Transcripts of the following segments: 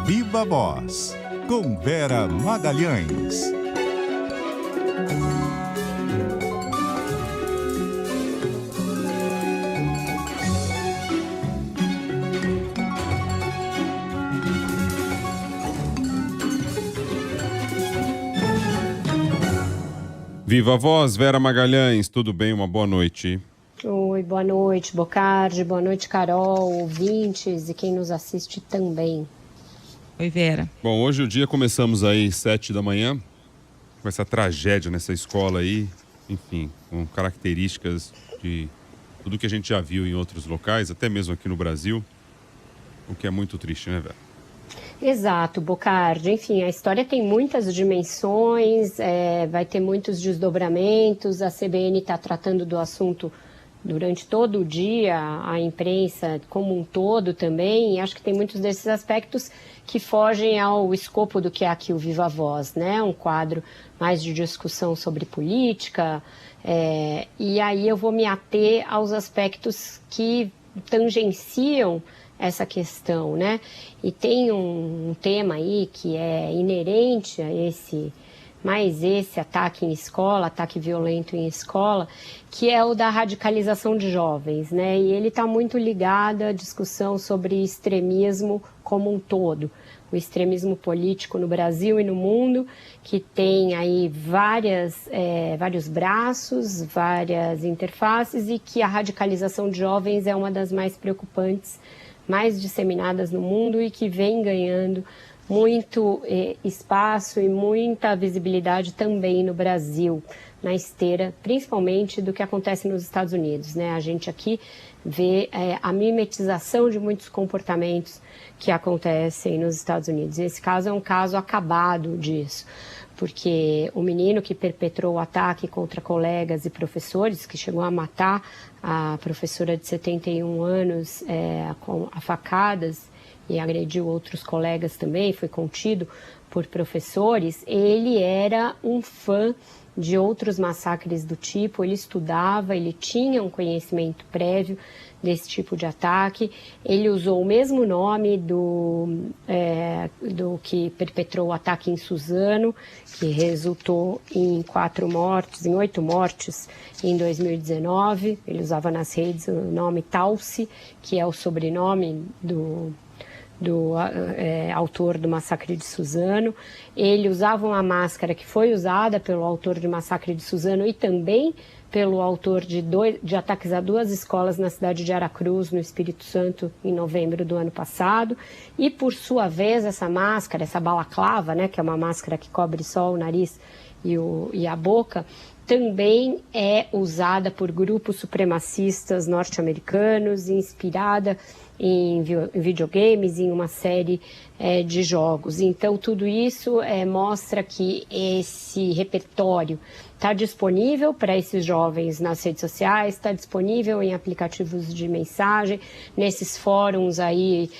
Viva Voz, com Vera Magalhães. Viva Voz, Vera Magalhães, tudo bem? Uma boa noite. Oi, boa noite, Bocardi, boa noite, Carol, ouvintes e quem nos assiste também. Oi, Vera. Bom, hoje o dia começamos aí 7 da manhã, com essa tragédia nessa escola aí, enfim, com características de tudo que a gente já viu em outros locais, até mesmo aqui no Brasil, o que é muito triste, né, Vera? Exato, Bocardi. Enfim, a história tem muitas dimensões, vai ter muitos desdobramentos, a CBN está tratando do assunto durante todo o dia, a imprensa como um todo também, e acho que tem muitos desses aspectos que fogem ao escopo do que é aqui o Viva Voz, né? Um quadro mais de discussão sobre política, e aí eu vou me ater aos aspectos que tangenciam essa questão, né? E tem um tema aí que é inerente a esse ataque em escola, ataque violento em escola, que é o da radicalização de jovens, né? E ele está muito ligado à discussão sobre extremismo como um todo. O extremismo político no Brasil e no mundo, que tem aí vários braços, várias interfaces, e que a radicalização de jovens é uma das mais preocupantes, mais disseminadas no mundo e que vem ganhando muito espaço e muita visibilidade também no Brasil, na esteira, principalmente do que acontece nos Estados Unidos, né? A gente aqui vê a mimetização de muitos comportamentos que acontecem nos Estados Unidos. Esse caso é um caso acabado disso, porque o menino que perpetrou o ataque contra colegas e professores, que chegou a matar a professora de 71 anos a facadas e agrediu outros colegas também, foi contido por professores, ele era um fã de outros massacres do tipo, ele estudava, ele tinha um conhecimento prévio desse tipo de ataque, ele usou o mesmo nome do que perpetrou o ataque em Suzano, que resultou em 8 mortes em 2019, ele usava nas redes o nome Talci, que é o sobrenome do autor do massacre de Suzano. Ele usava uma máscara que foi usada pelo autor do massacre de Suzano e também pelo autor de ataques a 2 escolas na cidade de Aracruz, no Espírito Santo, em novembro do ano passado. E, por sua vez, essa máscara, essa balaclava, né, que é uma máscara que cobre só o nariz e a boca, também é usada por grupos supremacistas norte-americanos, inspirada em videogames, em uma série de jogos. Então, tudo isso mostra que esse repertório está disponível para esses jovens nas redes sociais, está disponível em aplicativos de mensagem, nesses fóruns aí,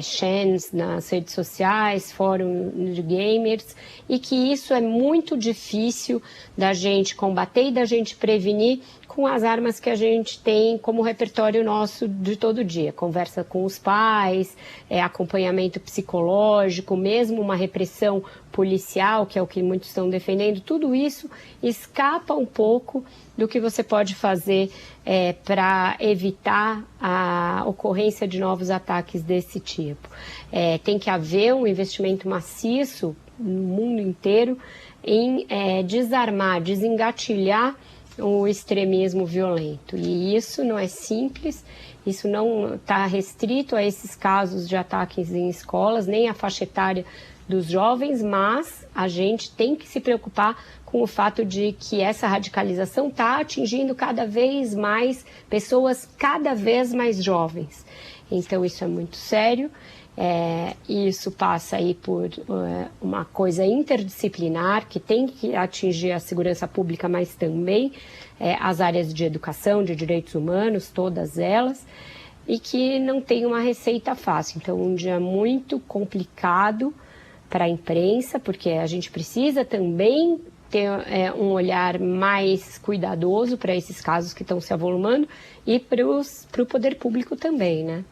chans nas redes sociais, fóruns de gamers, e que isso é muito difícil da gente combater e da gente prevenir com as armas que a gente tem como repertório nosso de todo dia. Conversa com os pais, acompanhamento psicológico, mesmo uma repressão policial, que é o que muitos estão defendendo. Tudo isso escapa um pouco do que você pode fazer para evitar a ocorrência de novos ataques desse tipo. Tem que haver um investimento maciço no mundo inteiro em desarmar, desengatilhar o extremismo violento. E isso não é simples, isso não está restrito a esses casos de ataques em escolas, nem à faixa etária dos jovens, mas a gente tem que se preocupar com o fato de que essa radicalização está atingindo cada vez mais pessoas cada vez mais jovens. Então isso é muito sério. Isso passa aí por uma coisa interdisciplinar que tem que atingir a segurança pública, mas também as áreas de educação, de direitos humanos, todas elas, e que não tem uma receita fácil. Então, um dia muito complicado para a imprensa, porque a gente precisa também ter um olhar mais cuidadoso para esses casos que estão se avolumando e para o poder público também, né?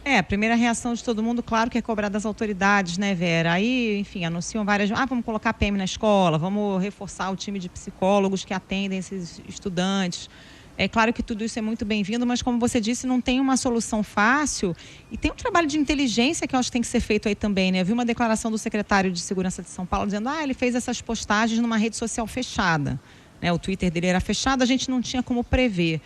A primeira reação de todo mundo, claro, que é cobrar das autoridades, né, Vera? Aí, enfim, anunciam várias... vamos colocar PM na escola, vamos reforçar o time de psicólogos que atendem esses estudantes. É claro que tudo isso é muito bem-vindo, mas como você disse, não tem uma solução fácil. E tem um trabalho de inteligência que eu acho que tem que ser feito aí também, né? Eu vi uma declaração do secretário de Segurança de São Paulo dizendo ele fez essas postagens numa rede social fechada. Né? O Twitter dele era fechado, a gente não tinha como prever.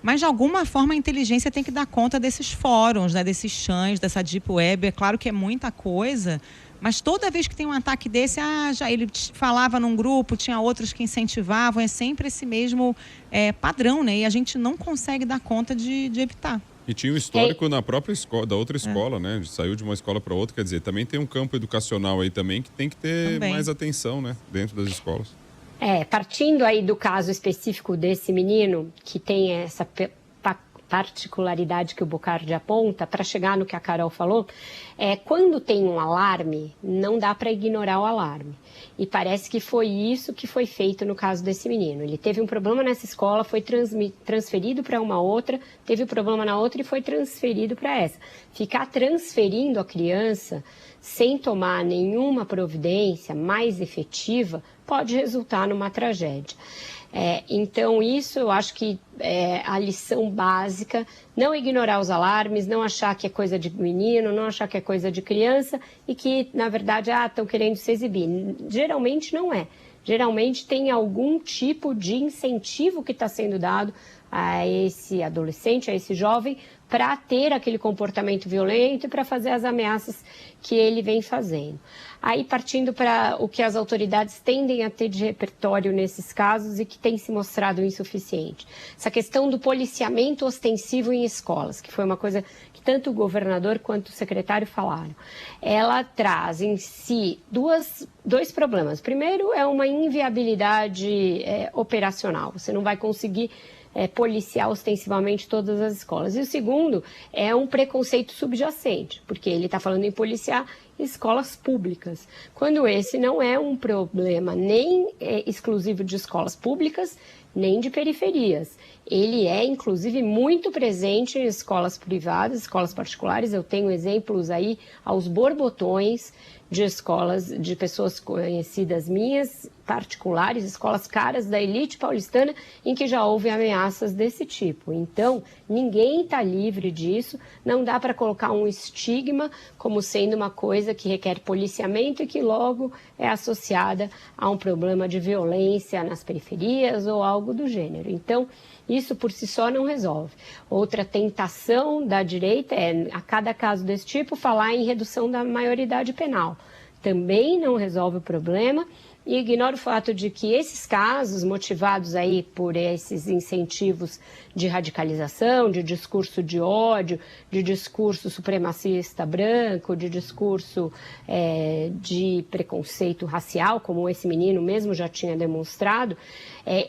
Mas, de alguma forma, a inteligência tem que dar conta desses fóruns, né, desses chans, dessa deep web. É claro que é muita coisa, mas toda vez que tem um ataque desse, já ele falava num grupo, tinha outros que incentivavam, é sempre esse mesmo padrão, né? E a gente não consegue dar conta de evitar. E tinha um histórico na própria escola, da outra escola, né? Saiu de uma escola para outra, quer dizer, também tem um campo educacional aí também que tem que ter mais atenção, né, dentro das escolas. Partindo aí do caso específico desse menino, que tem essa particularidade que o Bocardi aponta, para chegar no que a Carol falou, quando tem um alarme, não dá para ignorar o alarme. E parece que foi isso que foi feito no caso desse menino. Ele teve um problema nessa escola, foi transferido para uma outra, teve um problema na outra e foi transferido para essa. Ficar transferindo a criança sem tomar nenhuma providência mais efetiva pode resultar numa tragédia. Então, isso eu acho que é a lição básica, não ignorar os alarmes, não achar que é coisa de menino, não achar que é coisa de criança e que, na verdade, estão querendo se exibir. Geralmente não é. Geralmente tem algum tipo de incentivo que está sendo dado a esse adolescente, a esse jovem, para ter aquele comportamento violento e para fazer as ameaças que ele vem fazendo. Aí, partindo para o que as autoridades tendem a ter de repertório nesses casos e que tem se mostrado insuficiente. Essa questão do policiamento ostensivo em escolas, que foi uma coisa que tanto o governador quanto o secretário falaram. Ela traz em si dois problemas. Primeiro, é uma inviabilidade operacional. Você não vai conseguir policiar ostensivamente todas as escolas. E o segundo é um preconceito subjacente, porque ele está falando em policiar escolas públicas, quando esse não é um problema nem exclusivo de escolas públicas, nem de periferias. Ele é, inclusive, muito presente em escolas privadas, escolas particulares. Eu tenho exemplos aí aos borbotões de escolas, de pessoas conhecidas minhas, particulares, escolas caras da elite paulistana, em que já houve ameaças desse tipo. Então, ninguém está livre disso, não dá para colocar um estigma como sendo uma coisa que requer policiamento e que logo é associada a um problema de violência nas periferias ou algo do gênero. Então, isso por si só não resolve. Outra tentação da direita é, a cada caso desse tipo, falar em redução da maioridade penal. Também não resolve o problema e ignora o fato de que esses casos, motivados aí por esses incentivos de radicalização, de discurso de ódio, de discurso supremacista branco, de discurso de preconceito racial, como esse menino mesmo já tinha demonstrado,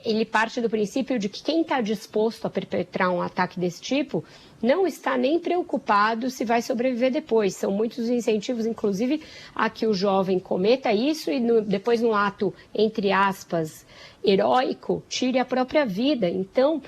ele parte do princípio de que quem está disposto a perpetrar um ataque desse tipo não está nem preocupado se vai sobreviver depois. São muitos incentivos, inclusive, a que o jovem cometa isso e depois, no ato, entre aspas, heróico, tire a própria vida. Então,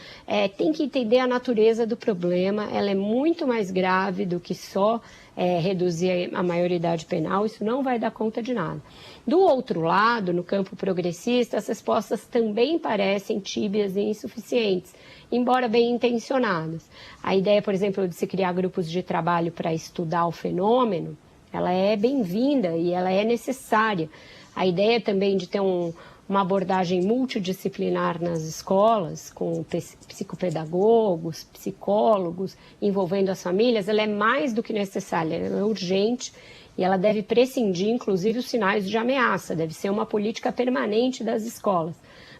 tem que entender a natureza do problema. Ela é muito mais grave do que só reduzir a maioridade penal. Isso não vai dar conta de nada. Do outro lado, no campo progressista, as respostas também parecem tíbias e insuficientes, embora bem intencionadas. A ideia, por exemplo, de se criar grupos de trabalho para estudar o fenômeno, ela é bem-vinda e ela é necessária. A ideia também de ter uma abordagem multidisciplinar nas escolas, com psicopedagogos, psicólogos, envolvendo as famílias, ela é mais do que necessária, ela é urgente e ela deve prescindir, inclusive, os sinais de ameaça, deve ser uma política permanente das escolas.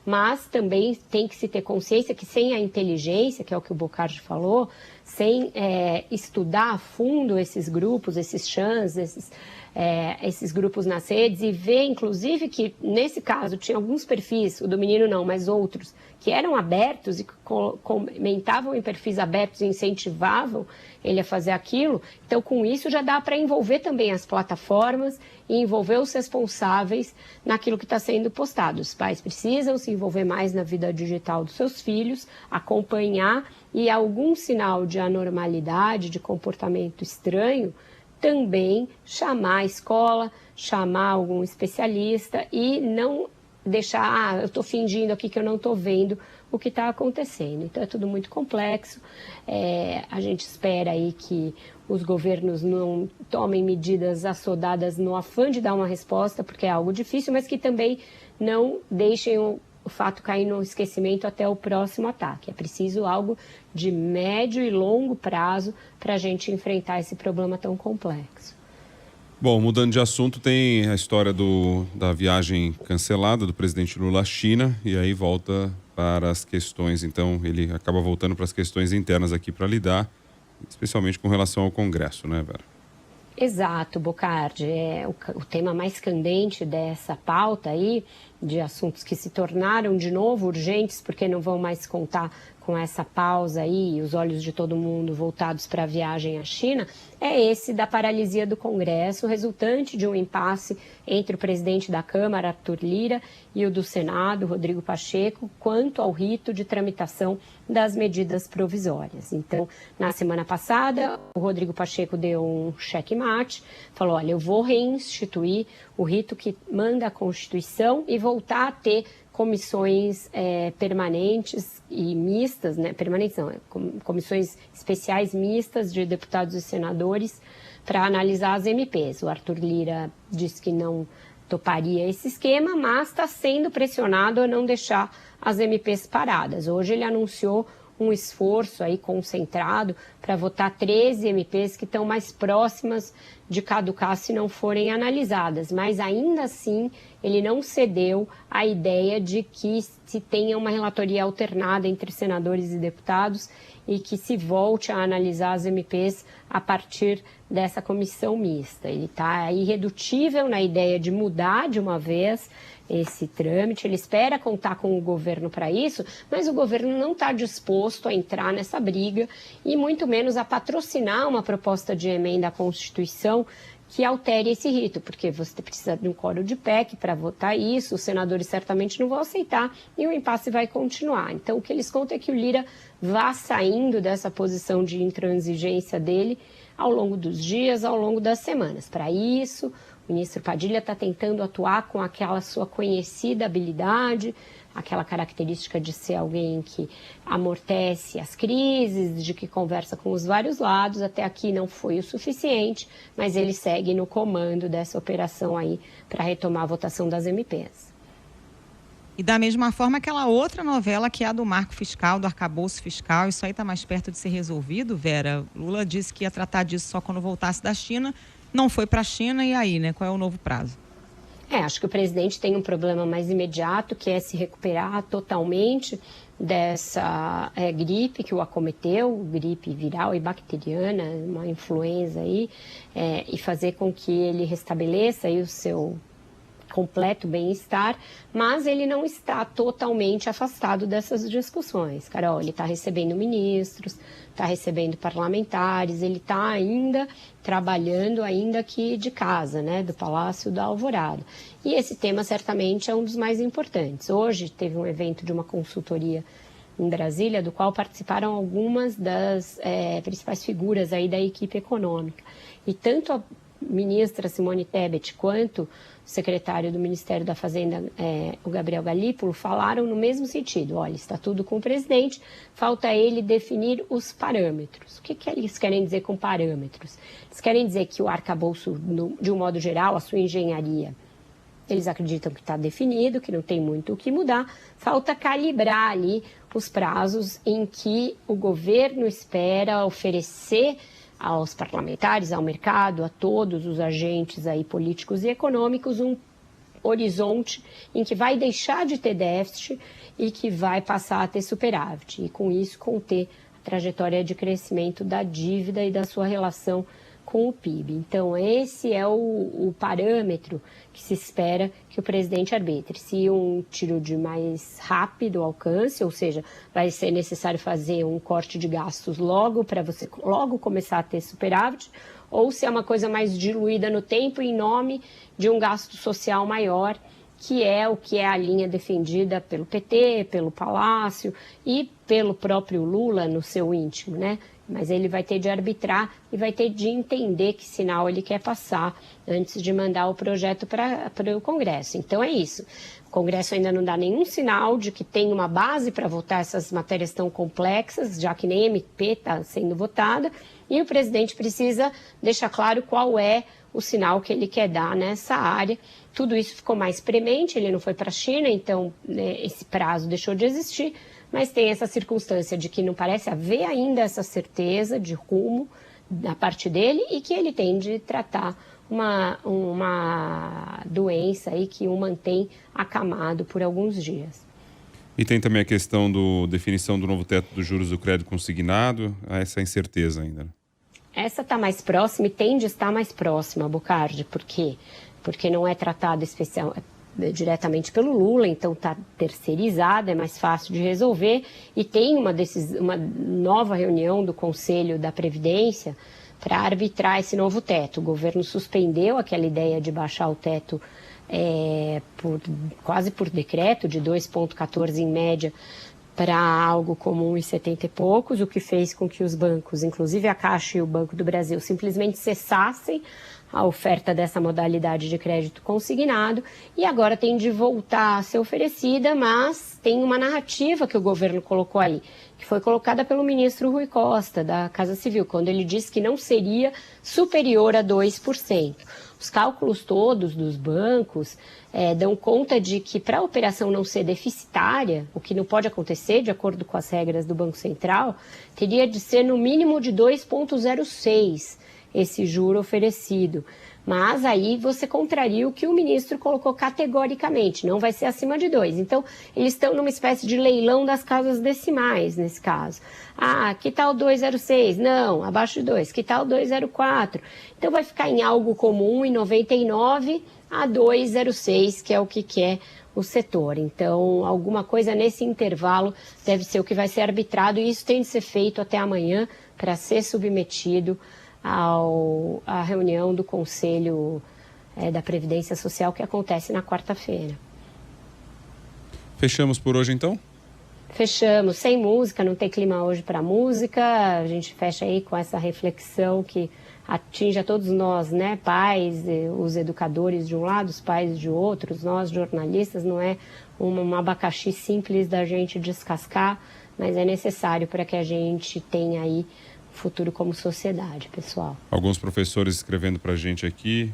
Mas também tem que se ter consciência que sem a inteligência, que é o que o Bocardi falou, sem estudar a fundo esses grupos, esses chans, esses grupos nas redes e ver, inclusive, que nesse caso tinha alguns perfis, o do menino não, mas outros, que eram abertos e que comentavam em perfis abertos e incentivavam ele a fazer aquilo. Então, com isso, já dá para envolver também as plataformas e envolver os responsáveis naquilo que está sendo postado. Os pais precisam se envolver mais na vida digital dos seus filhos, acompanhar e algum sinal de anormalidade, de comportamento estranho, também chamar a escola, chamar algum especialista e não deixar, eu estou fingindo aqui que eu não estou vendo o que está acontecendo. Então é tudo muito complexo, a gente espera aí que os governos não tomem medidas assodadas no afã de dar uma resposta, porque é algo difícil, mas que também não deixem o fato cair no esquecimento até o próximo ataque. É preciso algo de médio e longo prazo para a gente enfrentar esse problema tão complexo. Bom, mudando de assunto, tem a história da viagem cancelada do presidente Lula à China, e aí volta para as questões, então ele acaba voltando para as questões internas aqui para lidar, especialmente com relação ao Congresso, né, Vera? Exato, Bocardi. É o tema mais candente dessa pauta aí, de assuntos que se tornaram de novo urgentes, porque não vão mais contar com essa pausa aí, os olhos de todo mundo voltados para a viagem à China, é esse da paralisia do Congresso, resultante de um impasse entre o presidente da Câmara, Arthur Lira, e o do Senado, Rodrigo Pacheco, quanto ao rito de tramitação das medidas provisórias. Então, na semana passada, o Rodrigo Pacheco deu um checkmate, falou, olha, eu vou reinstituir o rito que manda a Constituição e voltar a ter comissões permanentes e mistas, né? Permanentes não, comissões especiais mistas de deputados e senadores para analisar as MPs. O Arthur Lira disse que não toparia esse esquema, mas está sendo pressionado a não deixar as MPs paradas. Hoje ele anunciou um esforço aí concentrado para votar 13 MPs que estão mais próximas de caducar se não forem analisadas, mas ainda assim ele não cedeu à ideia de que se tenha uma relatoria alternada entre senadores e deputados e que se volte a analisar as MPs a partir dessa comissão mista. Ele está irredutível na ideia de mudar de uma vez esse trâmite, ele espera contar com o governo para isso, mas o governo não está disposto a entrar nessa briga e muito menos a patrocinar uma proposta de emenda à Constituição que altere esse rito, porque você precisa de um quórum de PEC para votar isso, os senadores certamente não vão aceitar e o impasse vai continuar. Então, o que eles contam é que o Lira vá saindo dessa posição de intransigência dele ao longo dos dias, ao longo das semanas. Para isso, o ministro Padilha está tentando atuar com aquela sua conhecida habilidade, aquela característica de ser alguém que amortece as crises, de que conversa com os vários lados. Até aqui não foi o suficiente, mas ele segue no comando dessa operação aí para retomar a votação das MPs. E da mesma forma, aquela outra novela que é a do marco fiscal, do arcabouço fiscal, isso aí está mais perto de ser resolvido, Vera? Lula disse que ia tratar disso só quando voltasse da China, não foi para a China, e aí, né? Qual é o novo prazo? Acho que o presidente tem um problema mais imediato, que é se recuperar totalmente dessa gripe que o acometeu, gripe viral e bacteriana, uma influenza aí, e fazer com que ele restabeleça aí o seu completo bem-estar, mas ele não está totalmente afastado dessas discussões. Carol, ele está recebendo ministros, está recebendo parlamentares, ele está ainda trabalhando, ainda aqui de casa, né, do Palácio da Alvorada. E esse tema certamente é um dos mais importantes. Hoje teve um evento de uma consultoria em Brasília, do qual participaram algumas das principais figuras aí da equipe econômica. E tanto a ministra Simone Tebet quanto o secretário do Ministério da Fazenda, o Gabriel Galípolo, falaram no mesmo sentido. Olha, está tudo com o presidente, falta ele definir os parâmetros. O que eles querem dizer com parâmetros? Eles querem dizer que o arcabouço, de um modo geral, a sua engenharia, eles acreditam que está definido, que não tem muito o que mudar, falta calibrar ali os prazos em que o governo espera oferecer aos parlamentares, ao mercado, a todos os agentes aí políticos e econômicos, um horizonte em que vai deixar de ter déficit e que vai passar a ter superávit. E com isso conter a trajetória de crescimento da dívida e da sua relação com o PIB. Então, esse é o parâmetro que se espera que o presidente arbitre. Se um tiro de mais rápido alcance, ou seja, vai ser necessário fazer um corte de gastos logo para você logo começar a ter superávit, ou se é uma coisa mais diluída no tempo em nome de um gasto social maior, que é o que é a linha defendida pelo PT, pelo Palácio e pelo próprio Lula no seu íntimo, né? Mas ele vai ter de arbitrar e vai ter de entender que sinal ele quer passar antes de mandar o projeto para o Congresso. Então é isso. O Congresso ainda não dá nenhum sinal de que tem uma base para votar essas matérias tão complexas, já que nem MP está sendo votada, e o presidente precisa deixar claro qual é o sinal que ele quer dar nessa área. Tudo isso ficou mais premente, ele não foi para a China, então esse prazo deixou de existir, mas tem essa circunstância de que não parece haver ainda essa certeza de rumo da parte dele e que ele tem de tratar uma doença aí que o mantém acamado por alguns dias. E tem também a questão da definição do novo teto dos juros do crédito consignado, essa incerteza ainda. Essa está mais próxima e tende a estar mais próxima, Bocardi. Por quê? Porque não é tratado diretamente pelo Lula, então está terceirizada, é mais fácil de resolver. E tem uma nova reunião do Conselho da Previdência para arbitrar esse novo teto. O governo suspendeu aquela ideia de baixar o teto quase por decreto, de 2,14 em média, para algo como 1,70 e poucos, o que fez com que os bancos, inclusive a Caixa e o Banco do Brasil, simplesmente cessassem a oferta dessa modalidade de crédito consignado e agora tem de voltar a ser oferecida, mas tem uma narrativa que o governo colocou aí, que foi colocada pelo ministro Rui Costa, da Casa Civil, quando ele disse que não seria superior a 2%. Os cálculos todos dos bancos dão conta de que para a operação não ser deficitária, o que não pode acontecer, de acordo com as regras do Banco Central, teria de ser no mínimo de 2,06 esse juro oferecido. Mas aí você contraria o que o ministro colocou categoricamente, não vai ser acima de 2. Então, eles estão numa espécie de leilão das casas decimais, nesse caso. Que tal 2,06? Não, abaixo de 2. Que tal 2,04? Então, vai ficar em algo como 1,99 a 2,06, que é o que quer o setor. Então, alguma coisa nesse intervalo deve ser o que vai ser arbitrado, e isso tem de ser feito até amanhã para ser submetido à reunião do Conselho da Previdência Social, que acontece na quarta-feira. Fechamos por hoje, então? Fechamos, sem música, não tem clima hoje para música. A gente fecha aí com essa reflexão que atinge a todos nós, né? Pais, os educadores de um lado, os pais de outros, nós jornalistas. Não é um abacaxi simples da gente descascar, mas é necessário para que a gente tenha aí futuro como sociedade, pessoal. Alguns professores escrevendo para a gente aqui,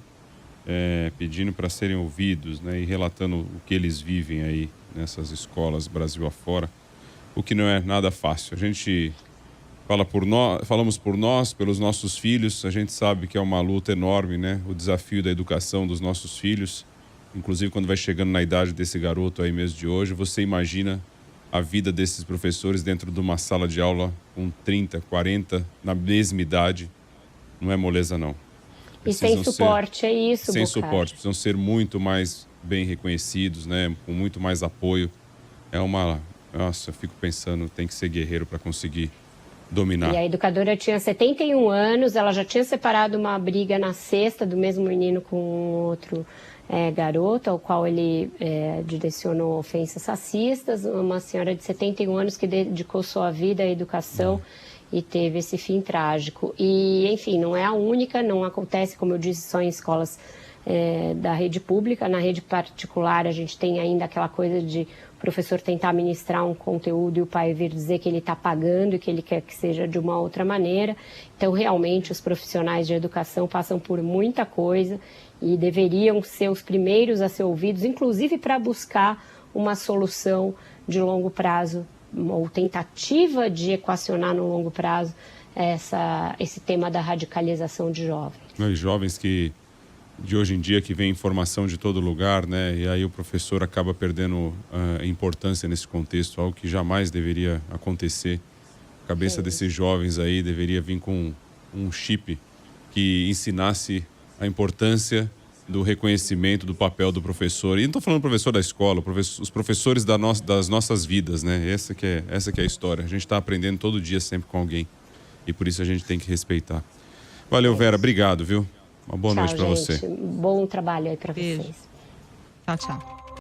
pedindo para serem ouvidos, né, e relatando o que eles vivem aí nessas escolas Brasil afora, o que não é nada fácil. A gente falamos por nós, pelos nossos filhos, a gente sabe que é uma luta enorme, né, o desafio da educação dos nossos filhos, inclusive quando vai chegando na idade desse garoto aí mesmo de hoje, você imagina a vida desses professores dentro de uma sala de aula com 30, 40, na mesma idade, não é moleza não. E sem suporte, é isso, sem Bocardi. suporte, precisam ser muito mais bem reconhecidos, né? Com muito mais apoio. Nossa, eu fico pensando, tem que ser guerreiro para conseguir dominar. E a educadora tinha 71 anos, ela já tinha separado uma briga na sexta do mesmo menino com outro garoto, ao qual ele direcionou ofensas racistas, uma senhora de 71 anos que dedicou sua vida à educação e teve esse fim trágico. E, enfim, não é a única, não acontece, como eu disse, só em escolas da rede pública. Na rede particular, a gente tem ainda aquela coisa de o professor tentar ministrar um conteúdo e o pai vir dizer que ele está pagando e que ele quer que seja de uma outra maneira. Então, realmente, os profissionais de educação passam por muita coisa e deveriam ser os primeiros a ser ouvidos, inclusive para buscar uma solução de longo prazo, ou tentativa de equacionar no longo prazo esse tema da radicalização de jovens. Os jovens que, de hoje em dia, que vem informação de todo lugar, né? E aí o professor acaba perdendo a importância nesse contexto, algo que jamais deveria acontecer. A cabeça desses jovens aí deveria vir com um chip que ensinasse a importância do reconhecimento do papel do professor. E não estou falando do professor da escola, os professores das nossas vidas, né? Essa que é a história. A gente está aprendendo todo dia sempre com alguém. E por isso a gente tem que respeitar. Valeu, Vera. Obrigado, viu? Uma boa noite para você. Bom trabalho aí para vocês. Tchau, tchau.